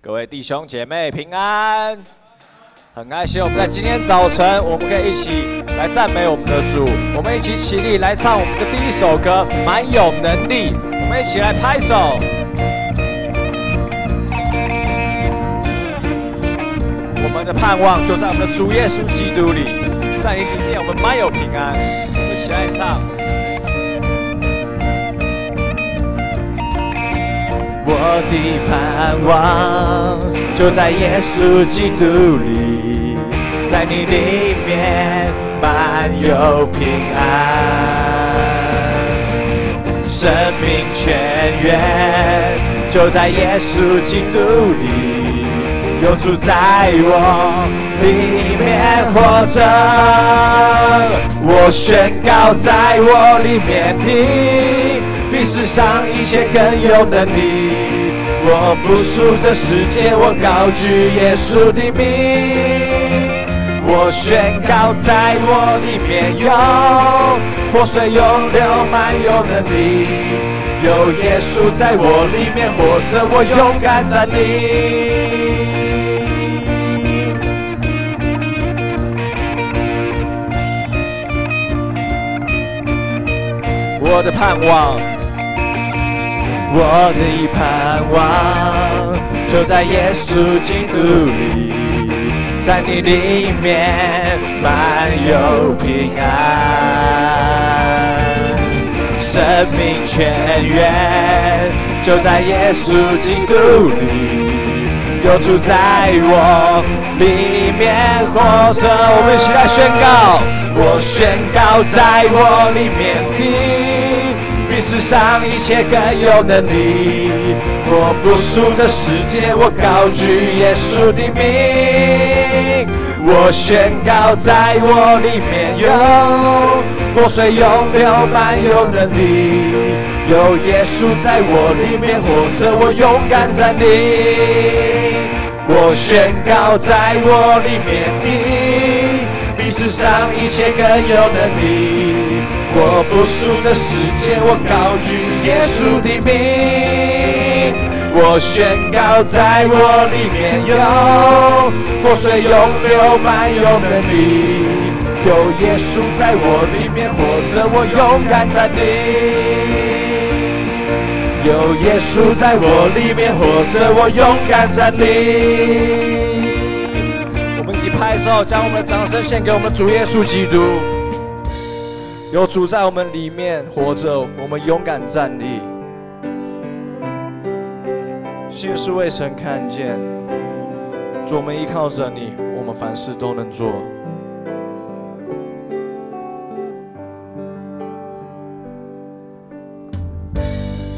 各位弟兄姐妹平安，很开心我们在今天早晨，我们可以一起来赞美我们的主，我们一起起立来唱我们的第一首歌《满有能力》，我们一起来拍手。我们的盼望就在我们的主耶稣基督里，在你里面我们满有平安，我们一起来唱。我的盼望就在耶稣基督里，在你里面满有平安，生命泉源就在耶稣基督里，有主在我里面活着，我宣告在我里面的比世上一切更有能力，我不属这世界，我高举耶稣的名，我宣告在我里面有活水涌流，满有能力，有耶稣在我里面活着，我勇敢站立。我的盼望，我的盼望就在耶稣基督里，在你里面满有平安，生命泉源就在耶稣基督里，有主在我里面活着，我们一起来宣告，我宣告在我里面的比世上一切更有能力，我不属这世界，我高举耶稣的名，我宣告在我里面有活水涌流，满有能力，有耶稣在我里面活着，我勇敢站立，我宣告在我里面的比世上一切更有能力，我不属这世界，我高举耶稣的名，我宣告在我里面有活水涌流，满有能力，有耶稣在我里面活着，我勇敢站立，有耶稣在我里面活着，我勇敢站立。我们一起拍手，将我们的掌声献给我们主耶稣基督。有主在我们里面活着，我们勇敢站立。心是未曾看见，主，我们依靠着你，我们凡事都能做。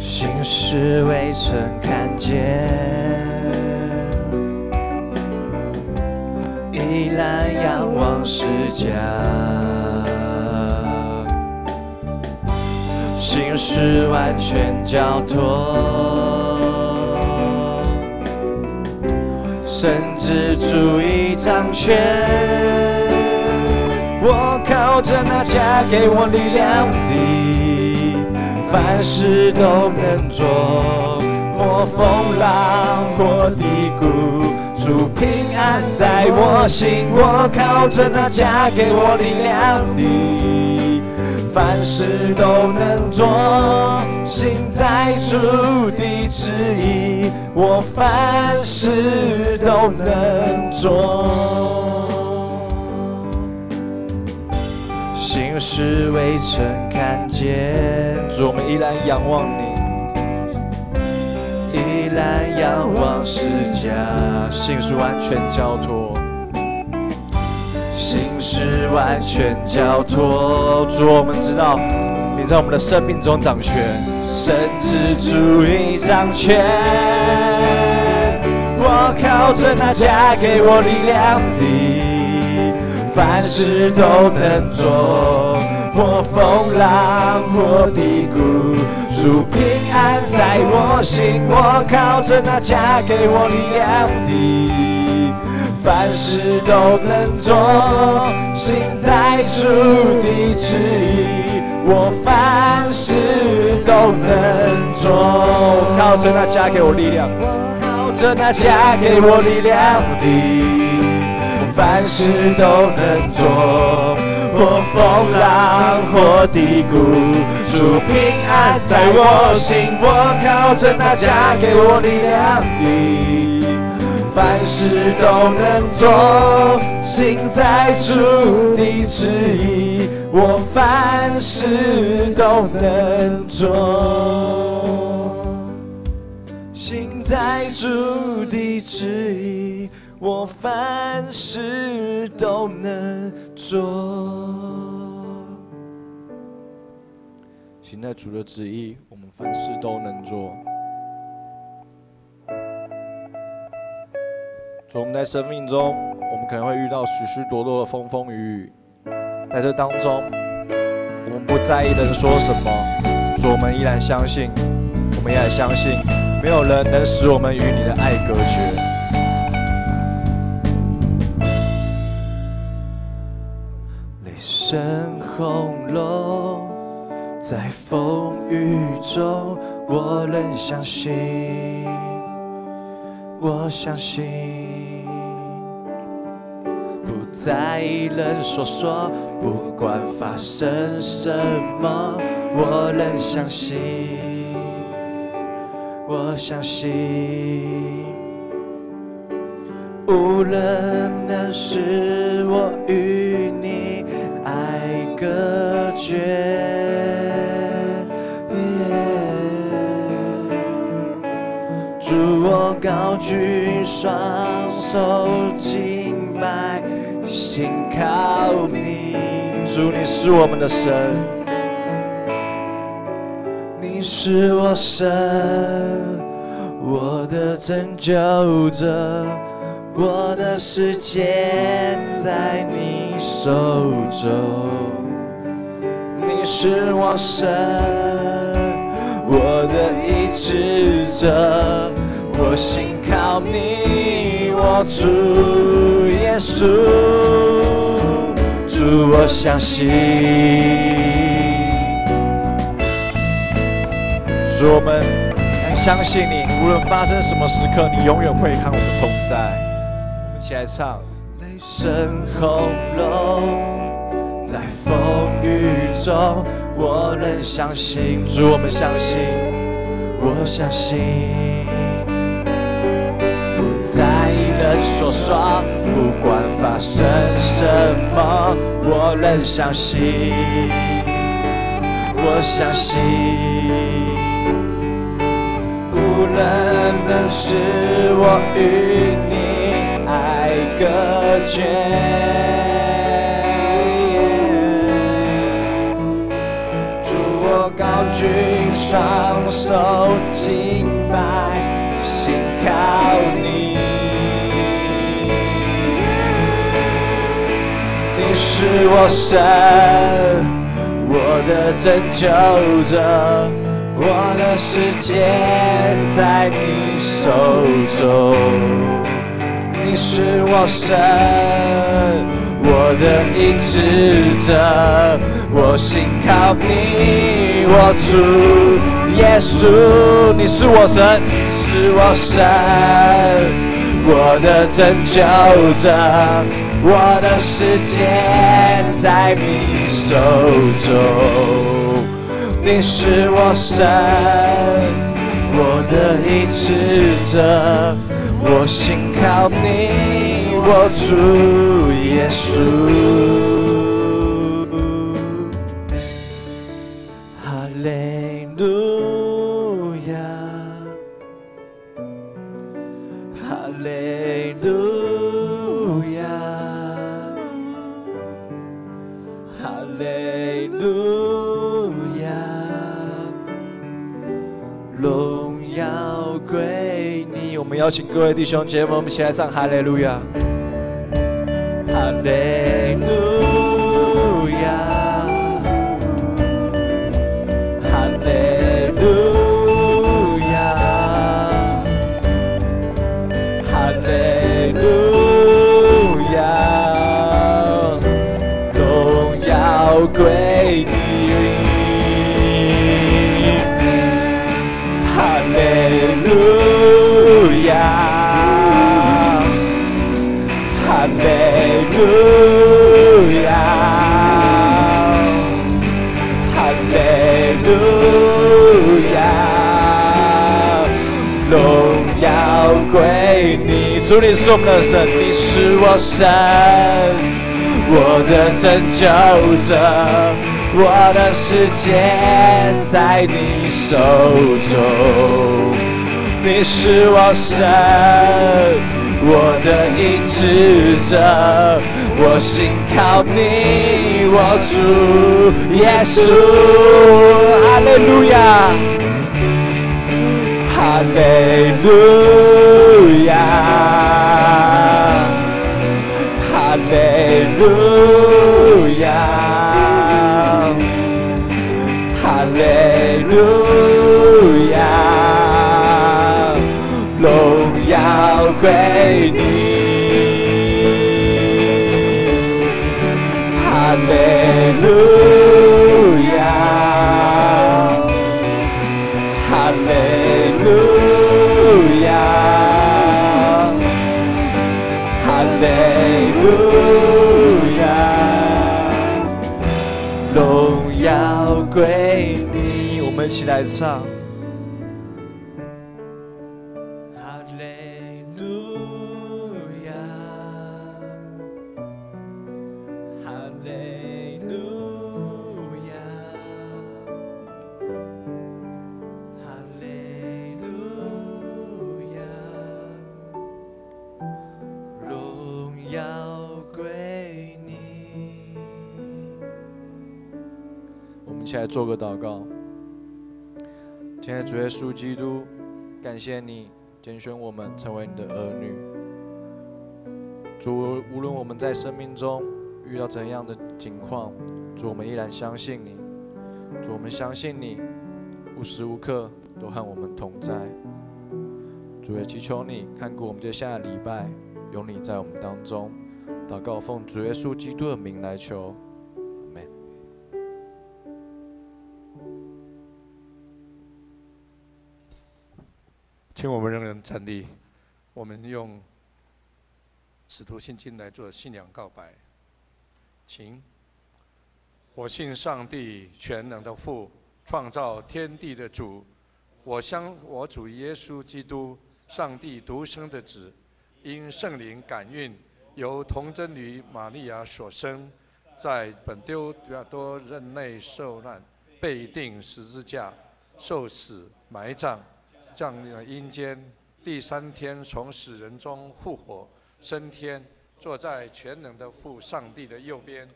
心是未曾看见，依然仰望释迦。心是完全交托，甚至主已掌权。我靠着那加给我力量的，凡事都能做。或风浪，或低谷，主平安在我心。我靠着那加给我力量的，凡事都能做，行在主的旨意，我凡事都能做。心是未曾看见，主，我们依然仰望你，依然仰望释迦，心是完全交托。心是完全交托，主，我们知道你在我们的生命中掌权，甚至主已掌权。我靠着那加给我力量的，凡事都能做。或风浪，或低谷，主平安在我心。我靠着那加给我力量的，凡事都能做，行在主的旨意，我凡事都能做。靠着那加给我力量，靠着那加给我力量的，我凡事都能做。或风浪，或低谷，主平安在我心。我靠着那加给我力量的，凡事都能做。行在主的旨意，我凡事都能做。行在主的旨意，我凡事都能做。行在主的旨意，我们凡事都能做。主，我们在生命中，我们可能会遇到许许多多的风风雨雨，在这当中，我们不在意人说什么，主，我们依然相信，我们依然相信，没有人能使我们与你的爱隔绝。雷声轰隆，在风雨中，我仍相信，我相信，不在意人所说，不管发生什么，我仍相信，我相信，无人能使我与你爱隔绝。主，我高举双手敬拜，信靠你。主，你是我们的神，你是我神，我的拯救者，我的世界在你手中。你是我神，我的医治者，我信靠你，我主耶稣，主我相信。主，我们相信你，无论发生什么时刻，你永远会和我们同在。我们一起来唱。雷声轰隆，在风雨中，我仍相信。主，我们相信，我相信。不在意人所说，不管发生什么，我仍相信，我相信。无人能使我与你爱隔绝。主，我高举双手敬拜，信靠你。你是我神，我的拯救者，我的世界在你手中。你是我神，我的医治者，我信靠你，我主耶稣。你是我神，是我神，我的拯救者，我的世界在你手中。你是我神，我的医治者，我信靠你，我主耶稣。哈利路亚，哈利路亚，哈利路亚。荣耀归你。我们邀请各位弟兄姐妹，我们一起来唱哈利路亚，哈利路亚，哈利路亚，哈利路亚，荣耀归你。哈利路亚，归你。主，你是我们的神，你是我神，我的拯救者，我的世界在你手中。你是我神，我的医治者，我信靠你，我主耶稣。哈利路亚，哈利路亚，哈利路亚，哈利路亚。荣耀归你，哈利路亚，哈利路亚，哈利路亚，荣耀归你。我们一起来唱。一起来做个祷告。亲爱的主耶稣基督，感谢你拣选我们成为你的儿女。主，无论我们在生命中遇到怎样的境况，主，我们依然相信你。主，我们相信你无时无刻都和我们同在。主，也祈求你看顾我们接下来的礼拜，有你在我们当中。祷告奉主耶稣基督的名来求。请我们仍然站立，我们用《使徒信经》来做信仰告白。请，我信上帝全能的父，创造天地的主。我相我主耶稣基督，上帝独生的子，因圣灵感孕，由童贞女玛利亚所生，在本丢比拉多任内受难，被钉十字架，受死，埋葬。降临阴间，第3天从死人中复活，升天，坐在全能的父上帝的右边，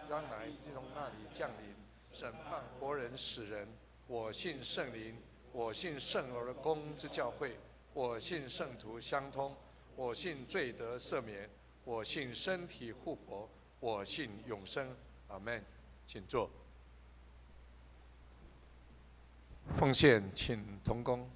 将来从那里降临，审判活人死人。我信圣灵，我信圣而公之教会，我信圣徒相通，我信罪得赦免，我信身体复活，我信永生。阿们。请坐。奉献，请同工。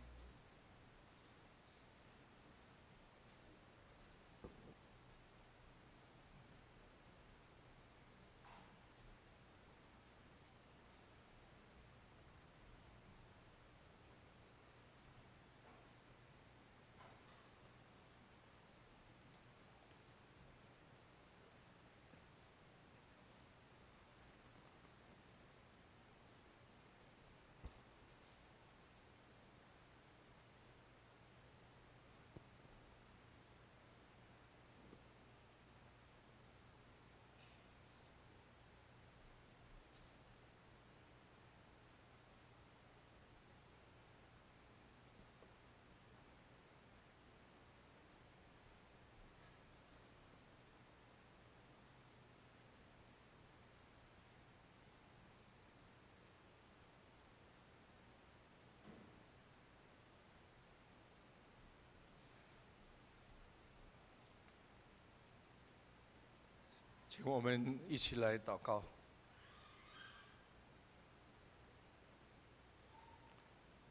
请我们一起来祷告。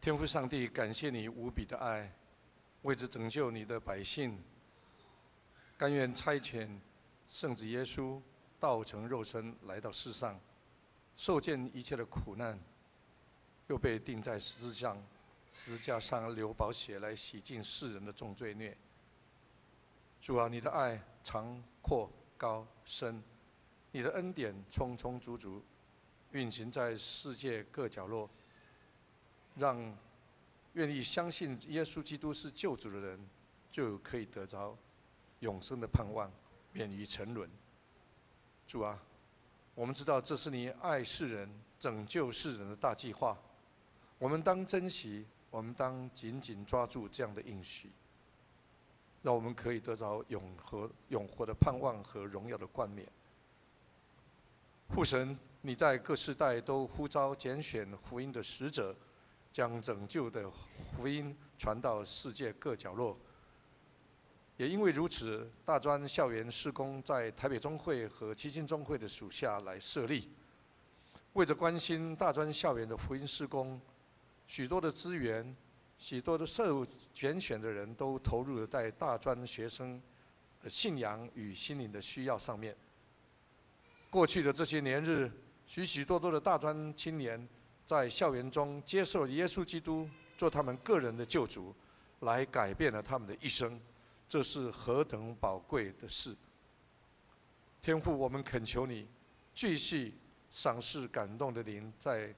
天父上帝，感谢你无比的爱，为着拯救你的百姓，甘愿差遣圣子耶稣道成肉身来到世上，受尽一切的苦难，又被钉在十字架上流宝血来洗净世人的重罪孽。主啊，你的爱长阔高深，你的恩典充充足足，运行在世界各角落，让愿意相信耶稣基督是救主的人，就可以得着永生的盼望，免于沉沦。主啊，我们知道这是你爱世人、拯救世人的大计划，我们当珍惜，我们当紧紧抓住这样的应许，让我们可以得着永活的盼望和荣耀的冠冕。父神，你在各世代都呼召拣选福音的使者，将拯救的福音传到世界各角落。也因为如此，大专校园事工在台北中会和七星中会的属下来设立。为着关心大专校园的福音事工，许多的资源、许多的受拣选的人都投入了在大专学生的信仰与心灵的需要上面。过去的这些年日，许许多多的大专青年在校园中接受耶稣基督做他们个人的救主，来改变了他们的一生。这是何等宝贵的事！天父，我们恳求你继续赏赐感动的灵在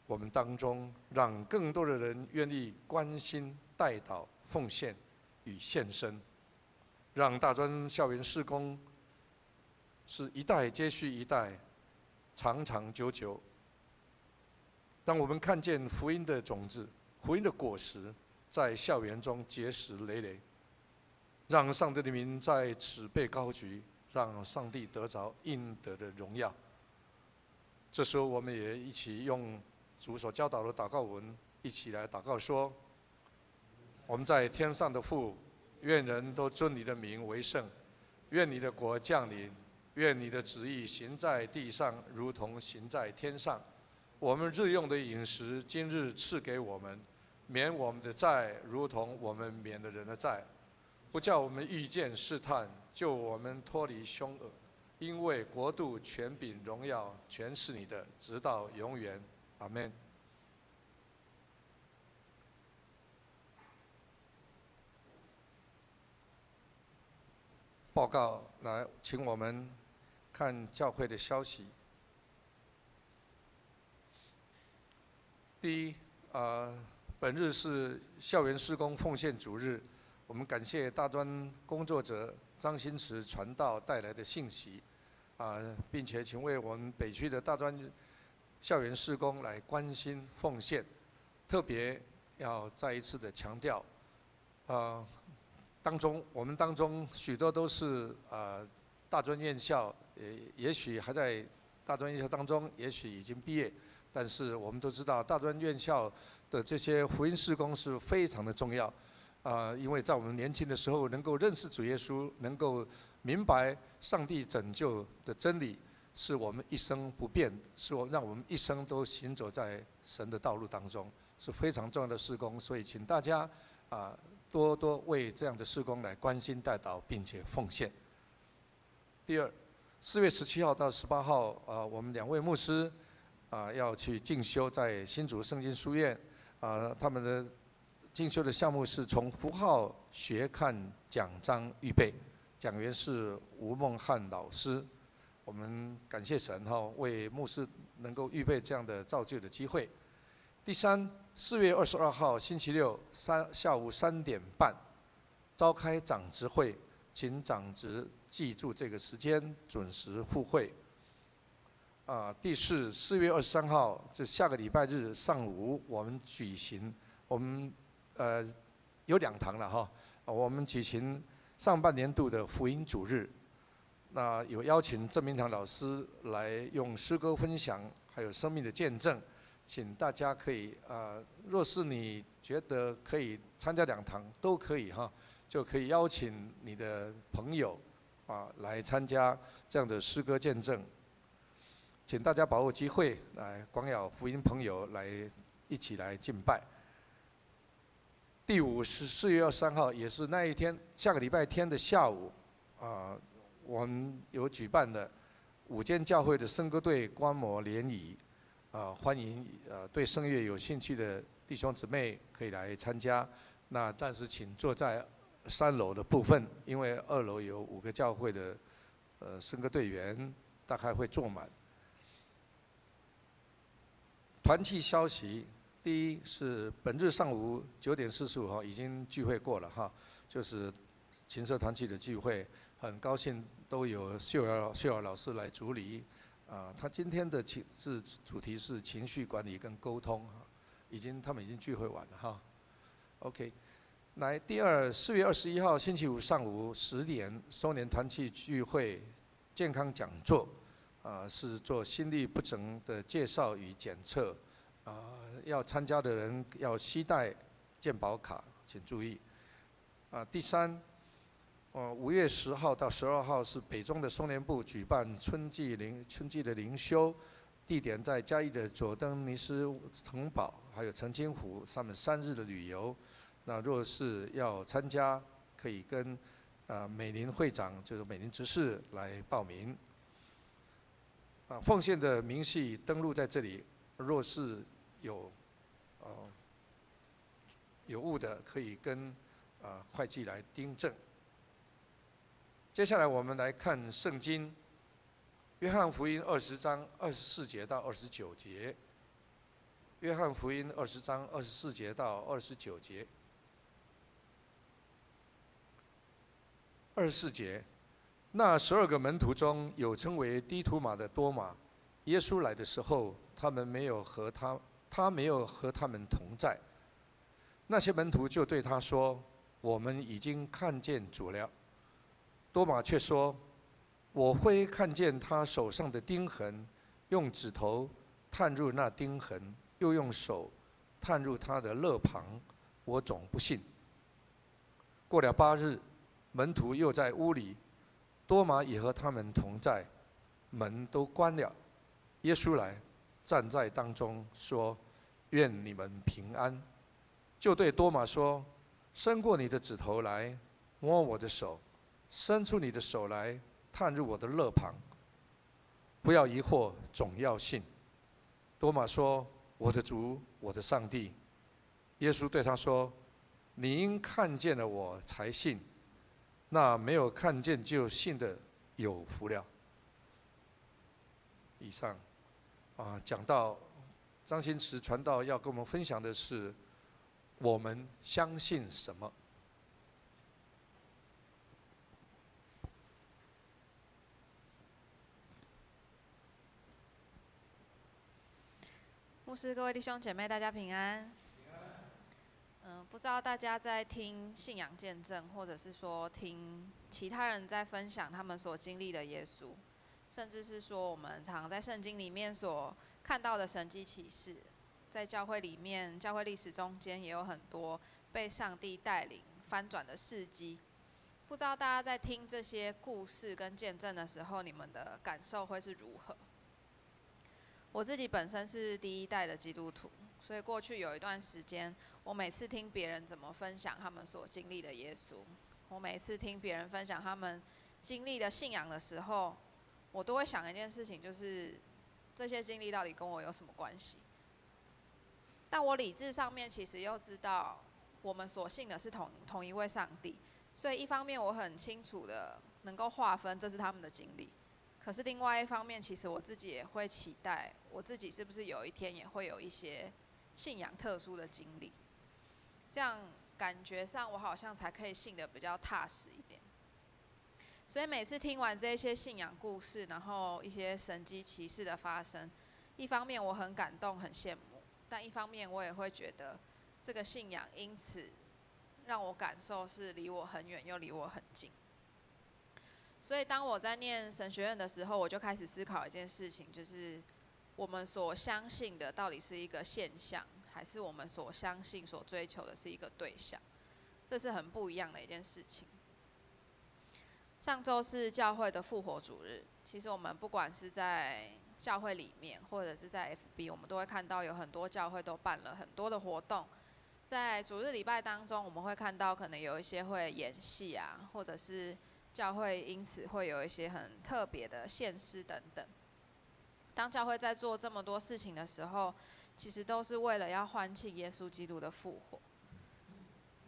我们当中，让更多的人愿意关心、代祷、奉献与献身，让大专校园事工是一代接续一代，长长久久。当我们看见福音的种子、福音的果实在校园中结实累累，让上帝的名在此被高举，让上帝得着应得的荣耀。这时候，我们也一起用主所教导的祷告文，一起来祷告说：我们在天上的父，愿人都尊你的名为圣，愿你的国降临，愿你的旨意行在地上，如同行在天上。我们日用的饮食，今日赐给我们，免我们的债，如同我们免了人的债。不叫我们遇见试探，救我们脱离凶恶。因为国度、权柄、荣耀，全是你的，直到永远。阿们。报告来，请我们看教会的消息。第一，本日是校园事工奉献主日。我们感谢大专工作者张新慈传道带来的信息，并且请为我们北区的大专校园事工来关心奉献，特别要再一次的强调，我们当中许多都是大专院校，也许还在大专院校当中，也许已经毕业，但是我们都知道大专院校的这些福音事工是非常的重要。因为在我们年轻的时候，能够认识主耶稣，能够明白上帝拯救的真理，是我们一生不变，让我们一生都行走在神的道路当中，是非常重要的事工。所以，请大家多多为这样的事工来关心代祷，并且奉献。第二，4月17号到18号，我们2位牧师要去进修在新竹圣经书院，他们的进修的项目是从符号学看讲章预备，讲员是吴梦汉老师。我们感谢神为牧师能够预备这样的造就的机会。第三，4月22号星期六下午3点半召开长执会，请长执记住这个时间，准时赴会。第四，4月23号就下个礼拜日上午，我们举行有2堂了我们举行上半年度的福音主日，那有邀请郑明堂老师来用诗歌分享，还有生命的见证，请大家可以若是你觉得可以参加2堂都可以就可以邀请你的朋友来参加这样的诗歌见证，请大家把握机会来广邀福音朋友来一起来敬拜。第五是4月23号，也是那一天，下个礼拜天的下午，我们有举办的5间教会的圣歌队观摩联谊，欢迎对圣乐有兴趣的弟兄姊妹可以来参加。那但是请坐在3楼的部分，因为2楼有5个教会的圣歌队员，大概会坐满。团契消息。第一是本日上午9点45已经聚会过了就是琴社团契的聚会，很高兴都有秀儿老师来主理。他今天的主题是情绪管理跟沟通，他们已经聚会完了哈。OK， 来4月21号星期五上午10点，收年团契聚会健康讲座，是做心律不整的介绍与检测，要参加的人要携带健保卡，请注意。第三，5月10号到12号是北中的松联部举办春季的灵修，地点在嘉义的佐登尼斯城堡，还有澄清湖，他们3日的旅游。那若是要参加，可以跟美林会长，就是美林执事来报名。奉献的明细登录在这里，若是有误的，可以跟会计来订正。接下来我们来看圣经，约翰福音20章24节到29节。约翰福音20章24节到29节。24节，那12个门徒中有称为低图马的多马，耶稣来的时候，他没有和他们同在。那些门徒就对他说：“我们已经看见主了。”多马却说：“我会看见他手上的钉痕，用指头探入那钉痕，又用手探入他的肋旁，我总不信。”过了8日，门徒又在屋里，多马也和他们同在，门都关了。耶稣来，站在当中，说：“愿你们平安。”就对多马说：“伸过你的指头来，摸我的手；伸出你的手来，探入我的肋旁。不要疑惑，总要信。”多马说：“我的主，我的上帝。”耶稣对他说：“你因看见了我才信，那没有看见就信的有福了。”以上讲到张新慈传道要跟我们分享的是，我们相信什么？牧师、各位弟兄姐妹，大家平安。不知道大家在听信仰见证，或者是说听其他人在分享他们所经历的耶稣，甚至是说我们常在圣经里面所看到的神迹奇事，在教会里面、教会历史中间也有很多被上帝带领翻转的事迹。不知道大家在听这些故事跟见证的时候，你们的感受会是如何？我自己本身是第一代的基督徒，所以过去有一段时间，我每次听别人怎么分享他们所经历的耶稣，我每次听别人分享他们经历的信仰的时候，我都会想一件事情，就是这些经历到底跟我有什么关系？但我理智上面其实又知道，我们所信的是同一位上帝，所以一方面我很清楚的能够划分这是他们的经历。可是另外一方面，其实我自己也会期待，我自己是不是有一天也会有一些信仰特殊的经历，这样感觉上我好像才可以信得比较踏实一点。所以每次听完这些信仰故事，然后一些神迹奇事的发生，一方面我很感动、很羡慕，但一方面我也会觉得这个信仰因此让我感受是离我很远又离我很近。所以当我在念神学院的时候，我就开始思考一件事情，就是我们所相信的到底是一个现象，还是我们所相信、所追求的是一个对象？这是很不一样的一件事情。上周是教会的复活主日，其实我们不管是在教会里面，或者是在 FB， 我们都会看到有很多教会都办了很多的活动。在主日礼拜当中，我们会看到可能有一些会演戏啊，或者是教会因此会有一些很特别的献诗等等。当教会在做这么多事情的时候，其实都是为了要欢庆耶稣基督的复活。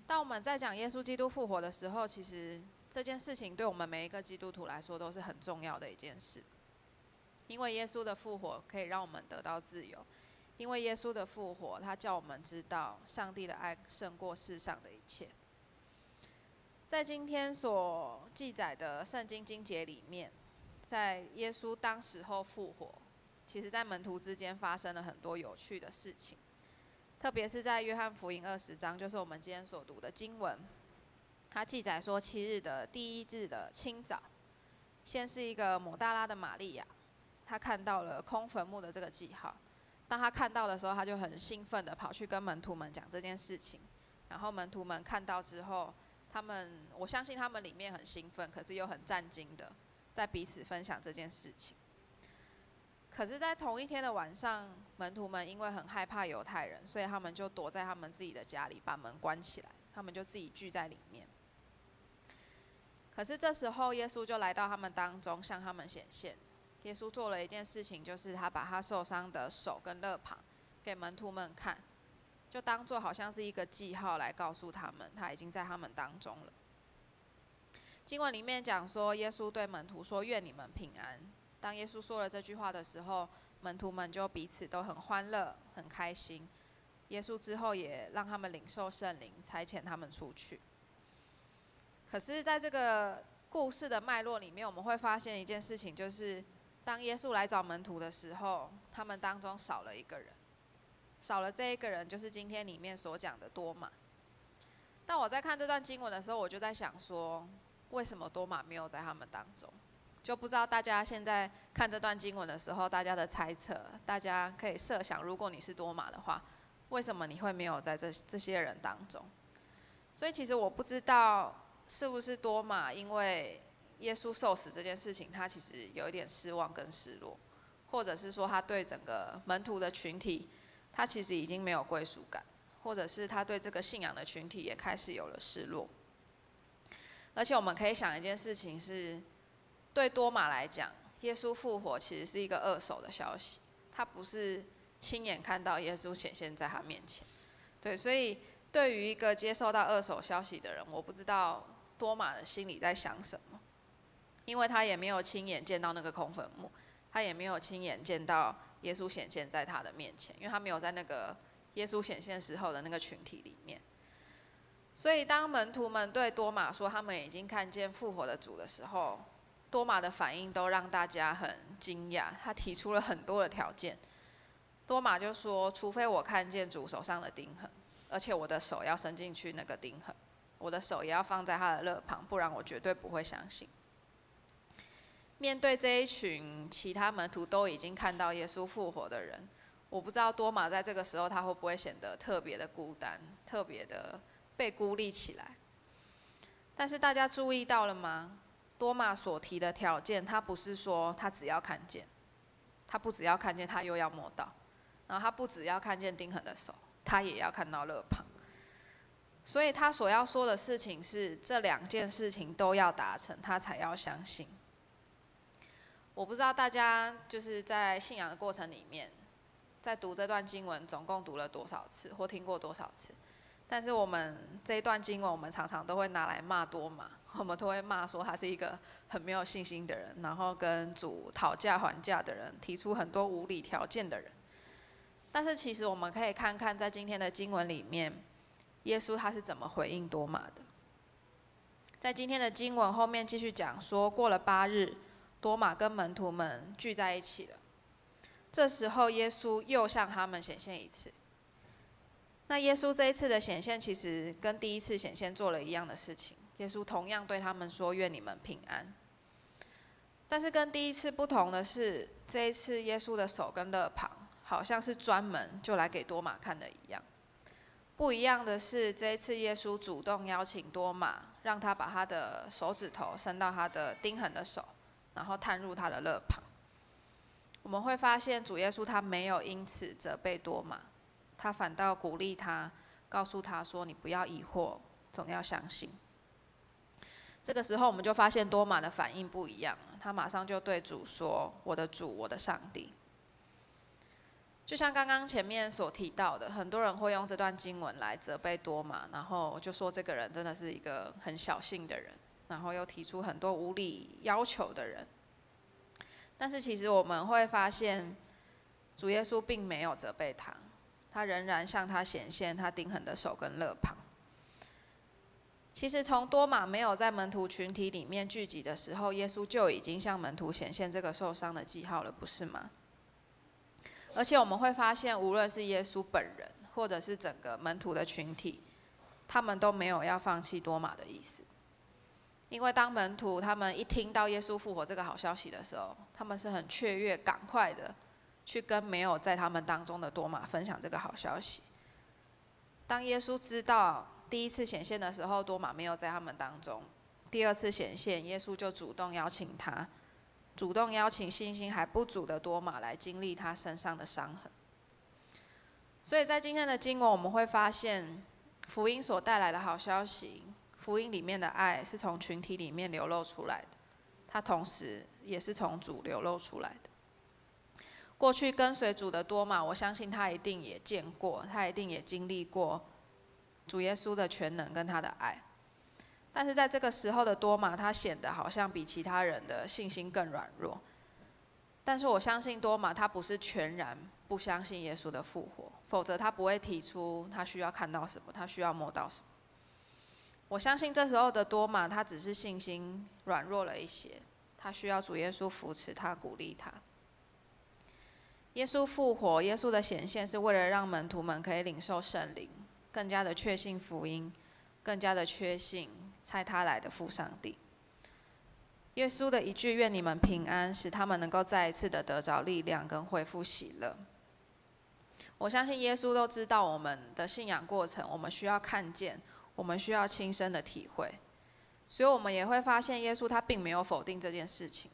当我们在讲耶稣基督复活的时候，其实这件事情对我们每一个基督徒来说都是很重要的一件事。因为耶稣的复活可以让我们得到自由，因为耶稣的复活，他叫我们知道上帝的爱胜过世上的一切。在今天所记载的圣经经节里面，在耶稣当时候复活，其实在门徒之间发生了很多有趣的事情，特别是在约翰福音20章，就是我们今天所读的经文，它记载说7日的第1日的清早，先是一个抹大拉的玛利亚，她看到了空坟墓的这个记号。当她看到的时候，她就很兴奋的跑去跟门徒们讲这件事情。然后门徒们看到之后，我相信他们里面很兴奋，可是又很战惊的，在彼此分享这件事情。可是，在同一天的晚上，门徒们因为很害怕犹太人，所以他们就躲在他们自己的家里，把门关起来，他们就自己聚在里面。可是这时候，耶稣就来到他们当中，向他们显现。耶稣做了一件事情，就是他把他受伤的手跟肋旁给门徒们看，就当作好像是一个记号来告诉他们，他已经在他们当中了。经文里面讲说，耶稣对门徒说：“愿你们平安。”当耶稣说了这句话的时候，门徒们就彼此都很欢乐、很开心。耶稣之后也让他们领受圣灵，差遣他们出去。可是，在这个故事的脉络里面，我们会发现一件事情，就是当耶稣来找门徒的时候，他们当中少了一个人，少了这一个人，就是今天里面所讲的多马。当我在看这段经文的时候，我就在想说，为什么多马没有在他们当中？就不知道大家现在看这段经文的时候，大家的猜测，大家可以设想，如果你是多马的话，为什么你会没有在这些人当中？所以其实我不知道是不是多马因为耶稣受死这件事情，他其实有一点失望跟失落，或者是说他对整个门徒的群体，他其实已经没有归属感，或者是他对这个信仰的群体也开始有了失落。而且我们可以想一件事情是，对多马来讲，耶稣复活其实是一个二手的消息，他不是亲眼看到耶稣显现在他面前。对，所以对于一个接受到二手消息的人，我不知道多马的心里在想什么，因为他也没有亲眼见到那个空坟墓，他也没有亲眼见到耶稣显现在他的面前，因为他没有在那个耶稣显现时候的那个群体里面。所以当门徒们对多马说他们已经看见复活的主的时候，多马的反应都让大家很惊讶，他提出了很多的条件。多马就说：“除非我看见主手上的钉痕，而且我的手要伸进去那个钉痕，我的手也要放在他的肋旁，不然我绝对不会相信。”面对这一群其他门徒都已经看到耶稣复活的人，我不知道多马在这个时候他会不会显得特别的孤单，特别的被孤立起来。但是大家注意到了吗？多马所提的条件，他不是说他只要看见，他不只要看见，他又要摸到，然后他不只要看见钉痕的手，他也要看到肋旁。所以他所要说的事情是，这2件事情都要达成，他才要相信。我不知道大家就是在信仰的过程里面，在读这段经文总共读了多少次，或听过多少次。但是我们这一段经文，我们常常都会拿来骂多马，我们都会骂说他是一个很没有信心的人，然后跟主讨价还价的人，提出很多无理条件的人。但是其实我们可以看看，在今天的经文里面，耶稣他是怎么回应多马的。在今天的经文后面继续讲说，过了8日，多马跟门徒们聚在一起了。这时候耶稣又向他们显现一次。那耶稣这一次的显现，其实跟第一次显现做了一样的事情。耶稣同样对他们说：“愿你们平安。”但是跟第一次不同的是，这一次耶稣的手跟肋旁，好像是专门就来给多马看的一样。不一样的是，这一次耶稣主动邀请多马，让他把他的手指头伸到他的钉痕的手，然后探入他的肋旁。我们会发现，主耶稣他没有因此责备多马。他反倒鼓励他，告诉他说：“你不要疑惑，总要相信。”这个时候，我们就发现多马的反应不一样了。他马上就对主说：“我的主，我的上帝。”就像刚刚前面所提到的，很多人会用这段经文来责备多马，然后就说这个人真的是一个很小信的人，然后又提出很多无理要求的人。但是其实我们会发现，主耶稣并没有责备他。他仍然向他显现他钉痕的手跟肋旁。其实从多马没有在门徒群体里面聚集的时候，耶稣就已经向门徒显现这个受伤的记号了，不是吗？而且我们会发现，无论是耶稣本人，或者是整个门徒的群体，他们都没有要放弃多马的意思。因为当门徒他们一听到耶稣复活这个好消息的时候，他们是很雀跃，赶快的去跟没有在他们当中的多马分享这个好消息。当耶稣知道第一次显现的时候，多马没有在他们当中，第二次显现，耶稣就主动邀请他，主动邀请信心还不足的多马来经历他身上的伤痕。所以在今天的经文，我们会发现福音所带来的好消息，福音里面的爱是从群体里面流露出来的，它同时也是从主流露出来的。过去跟随主的多马，我相信他一定也见过，他一定也经历过主耶稣的全能跟他的爱。但是在这个时候的多马，他显得好像比其他人的信心更软弱。但是我相信多马他不是全然不相信耶稣的复活，否则他不会提出他需要看到什么，他需要摸到什么。我相信这时候的多马，他只是信心软弱了一些，他需要主耶稣扶持他、鼓励他。耶稣复活，耶稣的显现是为了让门徒们可以领受圣灵，更加的确信福音，更加的确信差他来的父上帝。耶稣的一句愿你们平安，使他们能够再一次的得着力量跟恢复喜乐。我相信耶稣都知道我们的信仰过程，我们需要看见，我们需要亲身的体会，所以我们也会发现耶稣他并没有否定这件事情。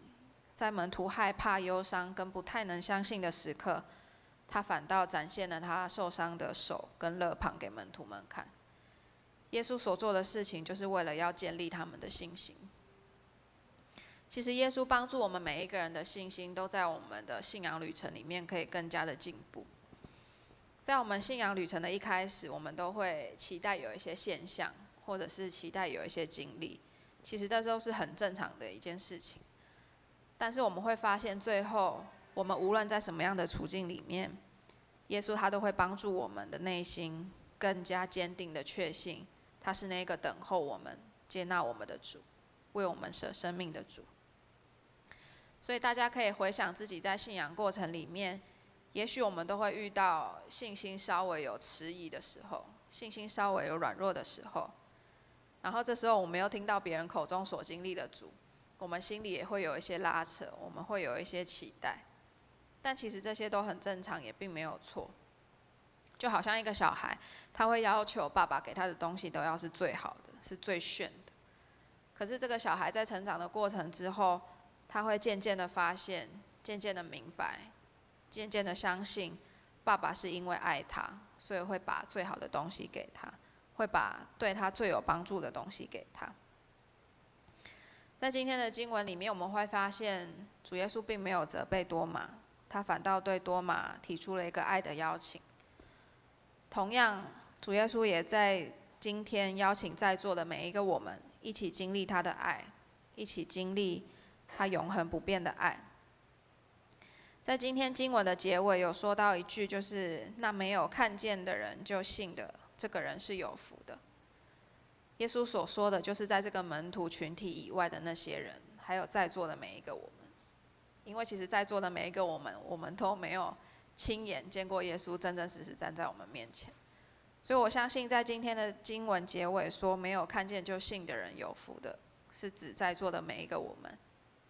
在门徒害怕、忧伤跟不太能相信的时刻，他反倒展现了他受伤的手跟肋旁给门徒们看。耶稣所做的事情，就是为了要建立他们的信心。其实耶稣帮助我们每一个人的信心，都在我们的信仰旅程里面可以更加的进步。在我们信仰旅程的一开始，我们都会期待有一些现象，或者是期待有一些经历，其实这都是很正常的一件事情。但是我们会发现，最后我们无论在什么样的处境里面，耶稣他都会帮助我们的内心更加坚定的确信，他是那个等候我们、接纳我们的主，为我们舍生命的主。所以大家可以回想自己在信仰过程里面，也许我们都会遇到信心稍微有迟疑的时候，信心稍微有软弱的时候，然后这时候我们又听到别人口中所经历的主，我们心里也会有一些拉扯，我们会有一些期待，但其实这些都很正常，也并没有错。就好像一个小孩，他会要求爸爸给他的东西都要是最好的，是最炫的。可是这个小孩在成长的过程之后，他会渐渐的发现，渐渐的明白，渐渐的相信，爸爸是因为爱他，所以会把最好的东西给他，会把对他最有帮助的东西给他。在今天的经文里面，我们会发现主耶稣并没有责备多马，他反倒对多马提出了一个爱的邀请。同样，主耶稣也在今天邀请在座的每一个我们，一起经历他的爱，一起经历他永恒不变的爱。在今天经文的结尾有说到一句，就是那没有看见的人就信的，这个人是有福的。耶稣所说的就是在这个门徒群体以外的那些人，还有在座的每一个我们。因为其实在座的每一个我们都没有亲眼见过耶稣真真实实站在我们面前，所以我相信在今天的经文结尾说没有看见就信的人有福的，是指在座的每一个我们，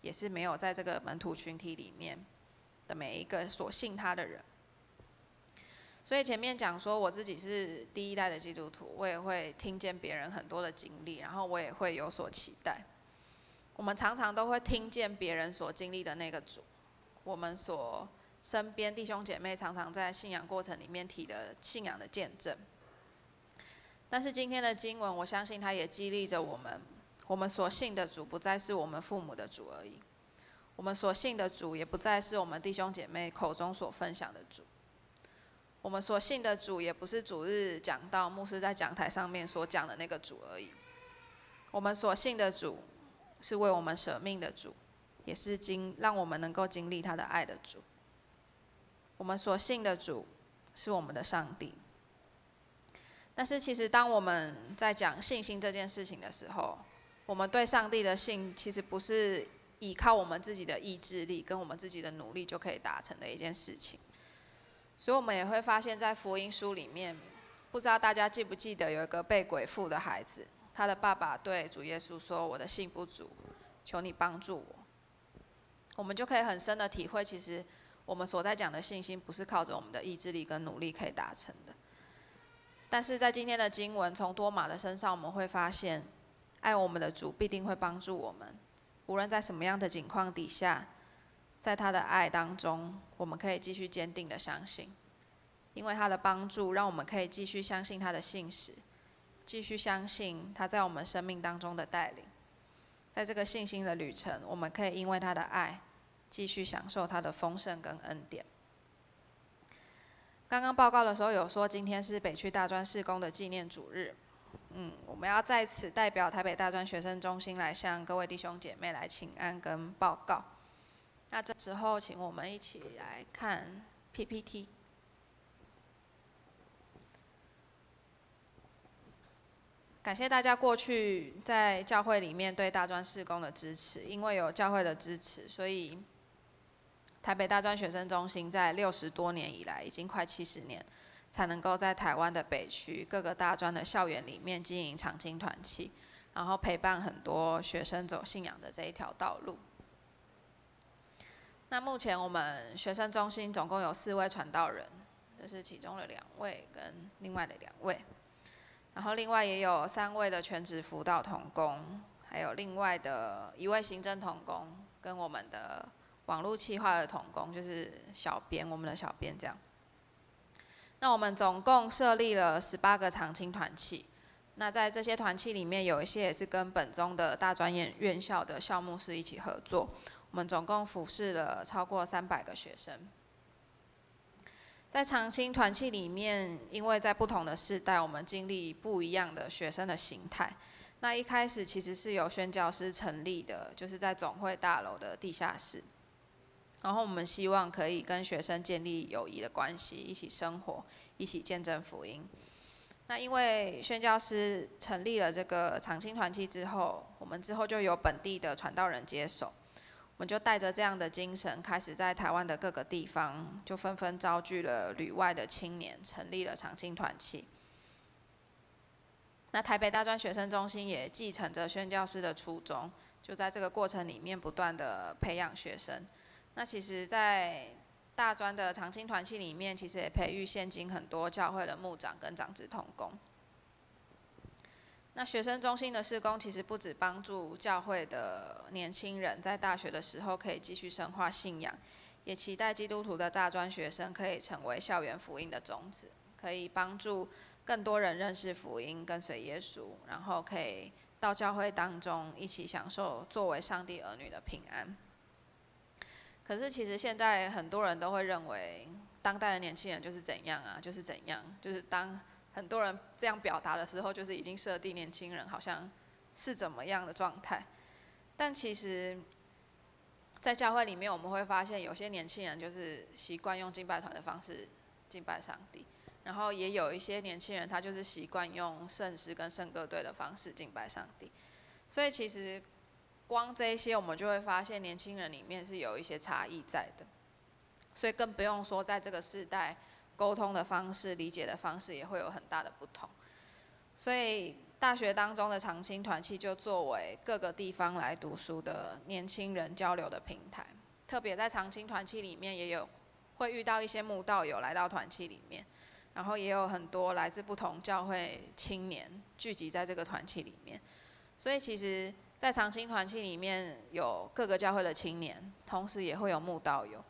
也是没有在这个门徒群体里面的每一个所信他的人。所以前面讲说我自己是第一代的基督徒，我也会听见别人很多的经历，然后我也会有所期待。我们常常都会听见别人所经历的那个主，我们所身边弟兄姐妹常常在信仰过程里面提的信仰的见证。但是今天的经文，我相信它也激励着我们所信的主不再是我们父母的主而已，我们所信的主也不再是我们弟兄姐妹口中所分享的主，我们所信的主也不是主日讲道牧师在讲台上面所讲的那个主而已，我们所信的主是为我们舍命的主，也是让我们能够经历他的爱的主。我们所信的主是我们的上帝。但是其实当我们在讲信心这件事情的时候，我们对上帝的信其实不是依靠我们自己的意志力跟我们自己的努力就可以达成的一件事情。所以我们也会发现在福音书里面，不知道大家记不记得有一个被鬼附的孩子，他的爸爸对主耶稣说：“我的信不足，求你帮助我。”我们就可以很深的体会，其实我们所在讲的信心不是靠着我们的意志力跟努力可以达成的。但是在今天的经文，从多马的身上，我们会发现，爱我们的主必定会帮助我们，无论在什么样的境况底下，在他的爱当中，我们可以继续坚定的相信，因为他的帮助，让我们可以继续相信他的信实，继续相信他在我们生命当中的带领。在这个信心的旅程，我们可以因为他的爱，继续享受他的丰盛跟恩典。刚刚报告的时候有说，今天是北区大专事工的纪念主日。我们要在此代表台北大专学生中心来向各位弟兄姐妹来请安跟报告。那这时候，请我们一起来看 PPT。感谢大家过去在教会里面对大专事工的支持，因为有教会的支持，所以台北大专学生中心在60多年以来，已经快70年，才能够在台湾的北区各个大专的校园里面经营长青团契，然后陪伴很多学生走信仰的这一条道路。那目前我们学生中心总共有4位传道人，这是其中的2位跟另外的2位。然后另外也有3位的全职辅导同工，还有另外的1位行政同工，跟我们的网络企划的同工，就是小编，我们的小编这样。那我们总共设立了18个长青团契。那在这些团契里面，有一些也是跟本宗的大专院校的校牧师一起合作。我们总共服侍了超过300个学生。在长青团契里面，因为在不同的世代，我们经历不一样的学生的形态。那一开始其实是由宣教师成立的，就是在总会大楼的地下室。然后我们希望可以跟学生建立友谊的关系，一起生活，一起见证福音。那因为宣教师成立了这个长青团契之后，我们之后就由本地的传道人接手。我们就带着这样的精神，开始在台湾的各个地方，就纷纷招聚了旅外的青年，成立了长青团契。那台北大专学生中心也继承着宣教师的初衷，就在这个过程里面不断的培养学生。那其实，在大专的长青团契里面，其实也培育现今很多教会的牧长跟长职同工。那学生中心的事工其实不只帮助教会的年轻人在大学的时候可以继续深化信仰，也期待基督徒的大专学生可以成为校园福音的种子，可以帮助更多人认识福音，跟随耶稣，然后可以到教会当中一起享受作为上帝儿女的平安。可是其实现在很多人都会认为，当代的年轻人就是怎样啊，就是怎样，就是当很多人这样表达的时候，就是已经设定年轻人好像是怎么样的状态。但其实，在教会里面，我们会发现有些年轻人就是习惯用敬拜团的方式敬拜上帝，然后也有一些年轻人他就是习惯用圣诗跟圣歌队的方式敬拜上帝。所以其实光这一些，我们就会发现年轻人里面是有一些差异在的。所以更不用说在这个世代，沟通的方式、理解的方式也会有很大的不同。所以大学当中的长青团契就作为各个地方来读书的年轻人交流的平台。特别在长青团契里面，也有会遇到一些慕道友来到团契里面，然后也有很多来自不同教会青年聚集在这个团契里面。所以其实，在长青团契里面有各个教会的青年，同时也会有慕道友。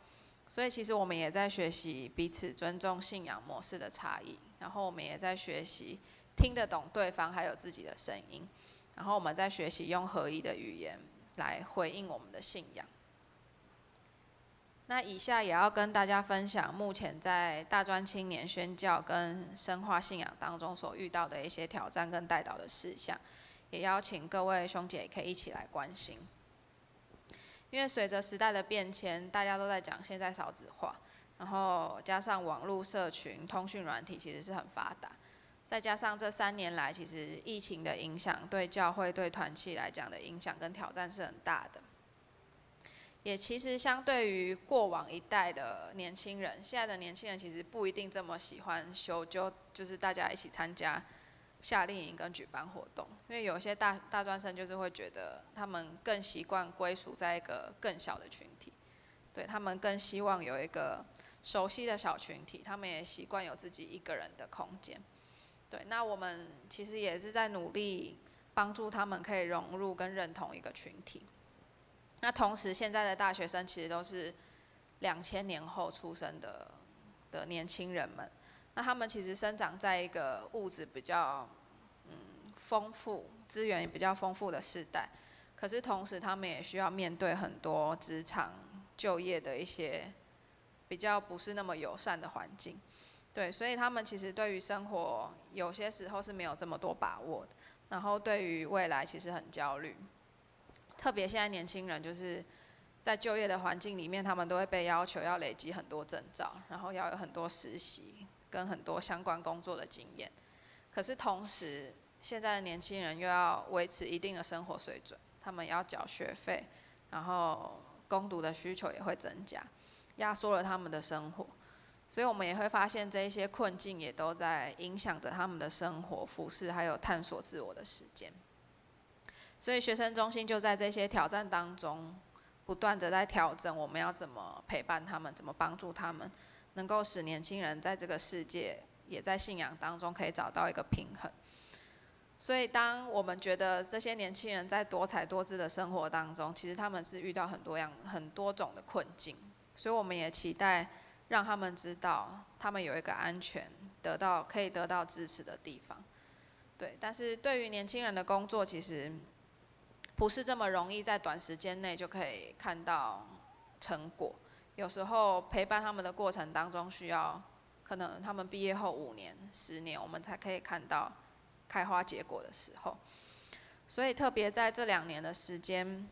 所以其实我们也在学习彼此尊重信仰模式的差异，然后我们也在学习听得懂对方还有自己的声音，然后我们在学习用合一的语言来回应我们的信仰。那以下也要跟大家分享目前在大专青年宣教跟深化信仰当中所遇到的一些挑战跟代祷的事项，也邀请各位兄姐可以一起来关心。因为随着时代的变迁，大家都在讲现在少子化，然后加上网络社群、通讯软体其实是很发达。再加上这3年来，其实疫情的影响对教会、对团契来讲的影响跟挑战是很大的。也其实相对于过往一代的年轻人，现在的年轻人其实不一定这么喜欢修究，就是大家一起参加夏令营跟举办活动，因为有些大专生就是会觉得他们更习惯归属在一个更小的群体，对他们更希望有一个熟悉的小群体，他们也习惯有自己一个人的空间。对，那我们其实也是在努力帮助他们可以融入跟认同一个群体。那同时，现在的大学生其实都是2000年后出生的年轻人们，那他们其实生长在一个物质比较丰富、资源也比较丰富的世代，可是同时他们也需要面对很多职场、就业的一些比较不是那么友善的环境。对，所以他们其实对于生活有些时候是没有这么多把握的，然后对于未来其实很焦虑。特别现在年轻人就是在就业的环境里面，他们都会被要求要累积很多证照，然后要有很多实习跟很多相关工作的经验。可是同时，现在的年轻人又要维持一定的生活水准，他们要缴学费，然后工读的需求也会增加，压缩了他们的生活。所以我们也会发现，这一些困境也都在影响着他们的生活、服事，还有探索自我的时间。所以学生中心就在这些挑战当中，不断地在调整我们要怎么陪伴他们，怎么帮助他们，能够使年轻人在这个世界，也在信仰当中可以找到一个平衡。所以当我们觉得这些年轻人在多彩多姿的生活当中，其实他们是遇到很多种的困境，所以我们也期待让他们知道，他们有一个安全、可以得到支持的地方。对，但是对于年轻人的工作，其实不是这么容易在短时间内就可以看到成果。有时候陪伴他们的过程当中，需要可能他们毕业后5年、10年，我们才可以看到开花结果的时候。所以特别在这2年的时间，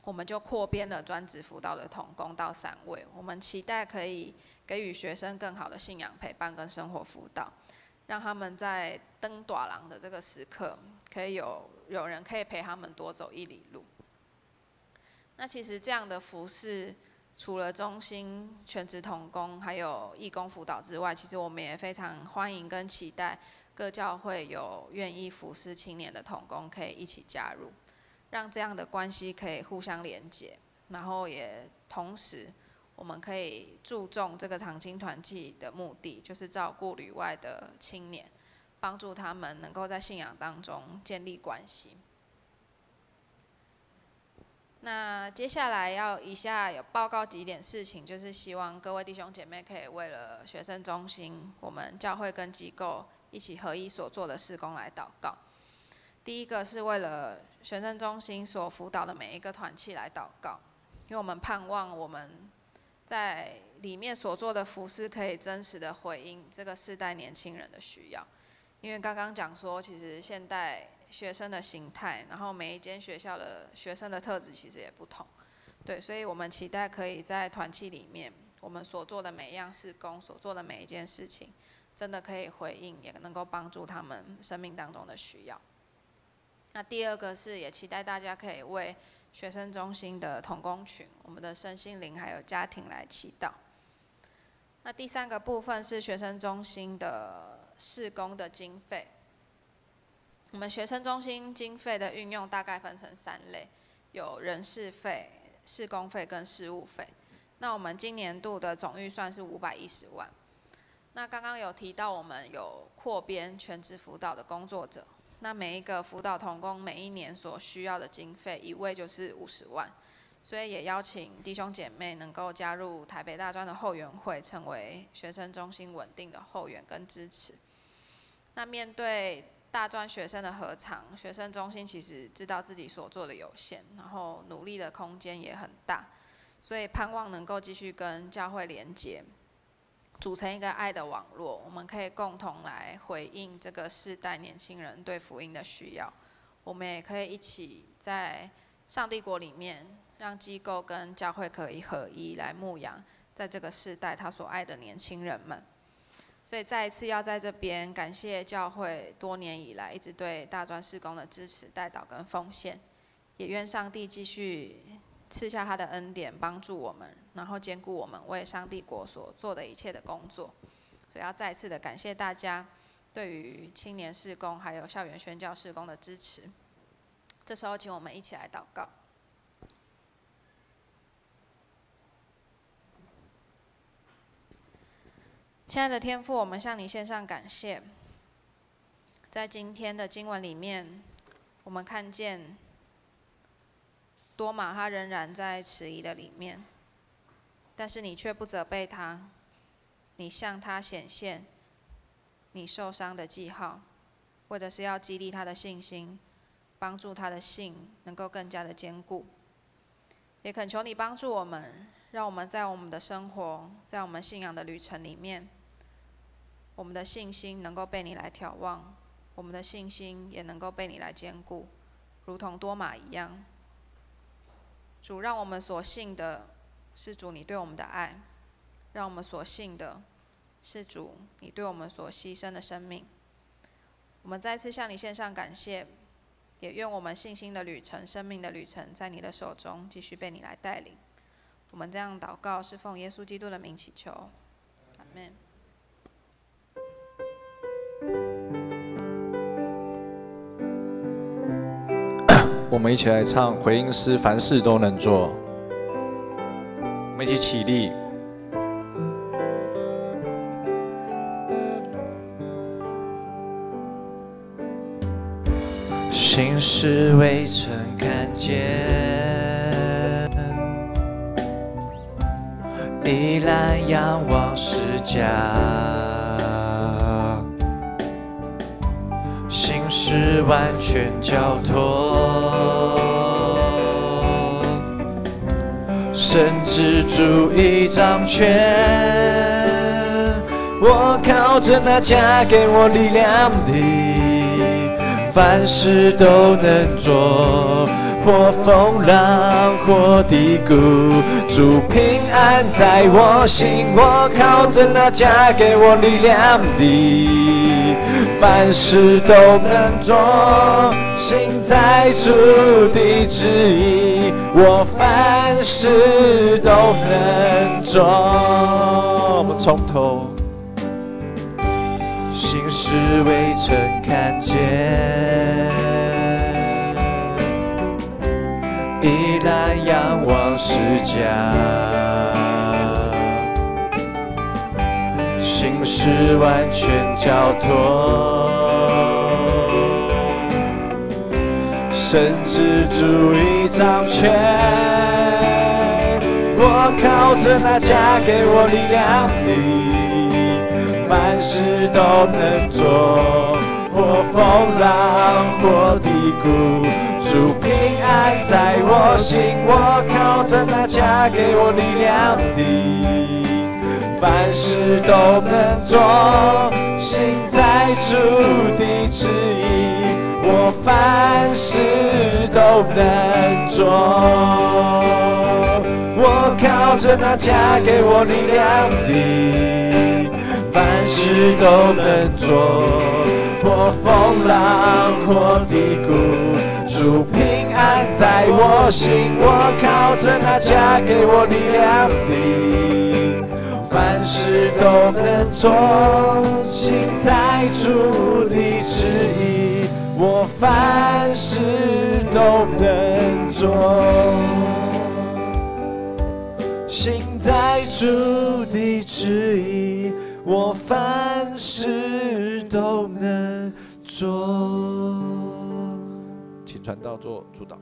我们就扩编了专职辅导的同工到3位。我们期待可以给予学生更好的信仰陪伴跟生活辅导，让他们在登大人的这个时刻，可以有人可以陪他们多走1里路。那其实这样的服事，除了中心全职同工还有义工辅导之外，其实我们也非常欢迎跟期待各教会有愿意服事青年的同工可以一起加入，让这样的关系可以互相连结，然后也同时我们可以注重这个长青团契的目的，就是照顾旅外的青年，帮助他们能够在信仰当中建立关系。那接下来以下有报告几点事情，就是希望各位弟兄姐妹可以为了学生中心、我们教会跟机构一起合一所做的事工来祷告。第一个是为了学生中心所辅导的每一个团契来祷告，因为我们盼望我们在里面所做的服事可以真实的回应这个世代年轻人的需要。因为刚刚讲说，其实现代学生的形态，然后每一间学校的学生的特质其实也不同，对，所以我们期待可以在团契里面，我们所做的每一样事工，所做的每一件事情，真的可以回应，也能够帮助他们生命当中的需要。那第二个是，也期待大家可以为学生中心的同工群、我们的身心灵还有家庭来祈祷。那第3个部分是学生中心的事工的经费。我们学生中心经费的运用大概分成3类，有人事费、事工费跟事务费。那我们今年度的总预算是510万。那刚刚有提到我们有扩编全职辅导的工作者，那每一个辅导同工每一年所需要的经费1位就是50万，所以也邀请弟兄姐妹能够加入台北大专的后援会，成为学生中心稳定的后援跟支持。那面对大专学生的合场，学生中心其实知道自己所做的有限，然后努力的空间也很大，所以盼望能够继续跟教会连结，组成一个爱的网络，我们可以共同来回应这个世代年轻人对福音的需要。我们也可以一起在上帝国里面，让机构跟教会可以合一来牧养在这个世代他所爱的年轻人们。所以再一次要在这边感谢教会多年以来一直对大专事工的支持、代祷跟奉献，也愿上帝继续赐下他的恩典，帮助我们，然后兼顾我们为上帝国所做的一切的工作。所以要再一次的感谢大家对于青年事工还有校园宣教事工的支持。这时候，请我们一起来祷告。亲爱的天父，我们向你献上感谢。在今天的经文里面，我们看见多马他仍然在迟疑的里面，但是你却不责备他，你向他显现你受伤的记号，为的是要激励他的信心，帮助他的信能够更加的坚固。也恳求你帮助我们，让我们在我们的生活，在我们信仰的旅程里面，我们的信心能够被你来眺望，我们的信心也能够被你来坚固，如同多马一样。主，让我们所信的是主你对我们的爱，让我们所信的是主你对我们所牺牲的生命。我们再次向你献上感谢，也愿我们信心的旅程、生命的旅程，在你的手中继续被你来带领。我们这样祷告，是奉耶稣基督的名祈求，阿们。我们一起来唱回应诗，凡事都能做。我们一起起立。心事未曾看见，依然仰望十架。心事完全交托，神之主已掌权。我靠着那加给我力量的，凡事都能做，或风浪或低谷，主平安在我心。我靠着那加给我力量的，凡事都能做，行在主的旨意，我凡事都能做。我们从头，心事未曾看见，依然仰望十架。心事完全交托，神之主已掌权。我靠着那加给我力量的，凡事都能做，或风浪或低谷，主平安在我心。我靠着那加给我力量的，凡事都能做，行在主的旨意，我凡事都能做。我靠着那加给我力量的，凡事都能做，或风浪或低谷，主平安在我心。我靠着那加给我力量的，凡事都能做，行在主的旨意，我凡事都能做，行在主的旨意，我凡事都能做。请传道做主导。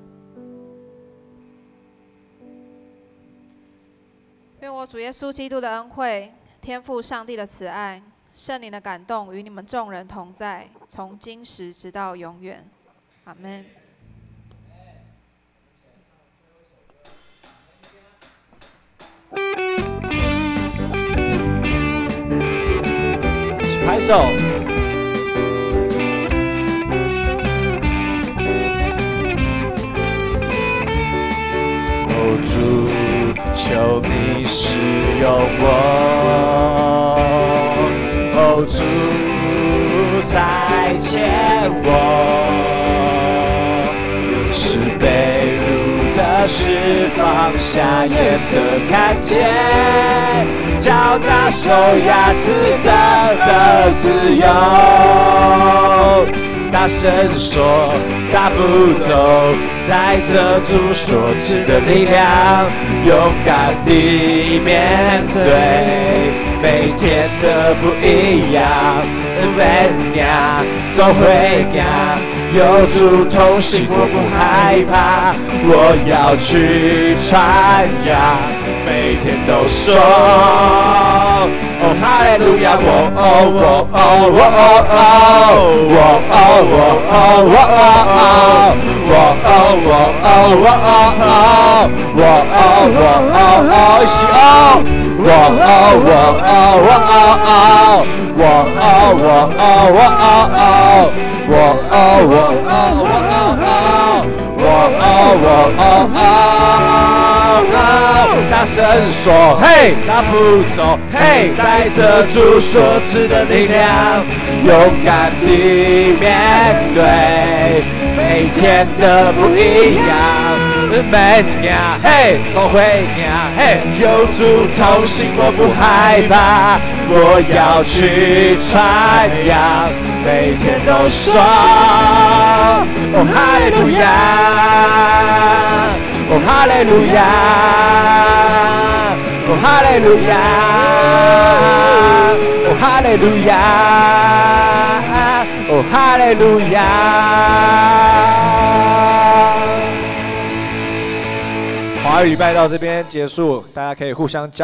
愿我主耶稣基督的恩惠、天父上帝的慈爱、圣灵的感动与你们众人同在，从今时直到永远。阿们。一起拍手。哦，主，求你使用我。哦，主差遣我，是被掳的释放，瞎眼的看见，叫那受压制的自由。大声说，大步走，带着主所赐的力量，勇敢地面对每天的不一样。每呀，总会呀，有主同行，我不害怕，我要去传扬，每天都说，哦哈利路亚，我哦我哦我哦哦我哦我哦我哦哦我哦我哦我哦哦我哦我哦哦一起哦，我哦我哦我哦哦我哦我哦我哦哦我哦我哦我哦哦我哦我哦哦，大声说，嘿，大步走，嘿，带着主所赐的力量，勇敢地面对每天的不一样。每呀，嘿，总会呀，嘿，有主同行，我不害怕，我要去传扬，每天都说，哦哈利路亚，哦哈利路亚，哦哈利路亚，哦哈利路亚，哦哈利路亚。华语礼拜到这边结束，大家可以互相交。